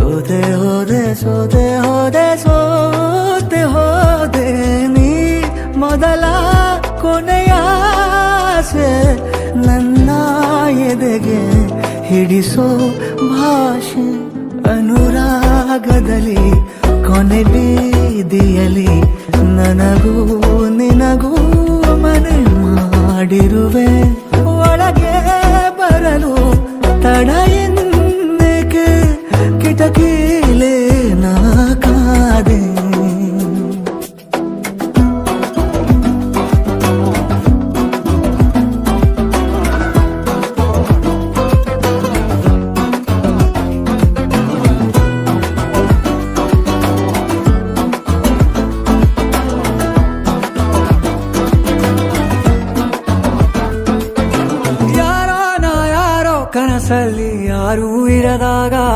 ಸೋತೆ ಹೋದೆ ಸೋತೆ ಹೋದೆ ಸೋತೆ ಹೋದೆ ನೀ ಮೊದಲ ಕೊನೆಯ ಆಸೆ ನನ್ನ ಎದೆಗೆ ಹಿಡಿಸೋ ಭಾಷೆ ಅನುರಾಗದಲ್ಲಿ ಕೊನೆ ಬೀದಿಯಲಿ ನನಗೂ ನಿನಗೂ ಮನೆ ಮಾಡಿರುವೆ ಒಳಗೆ ಬರಲು ತಡ ಎನ್ನಕ್ಕೆ ಕಿಟಕಿಲೇ ನಾ ಕಾದೆ ಕನಸಲ್ಲಿ ಯಾರೂ ಇರದಾಗ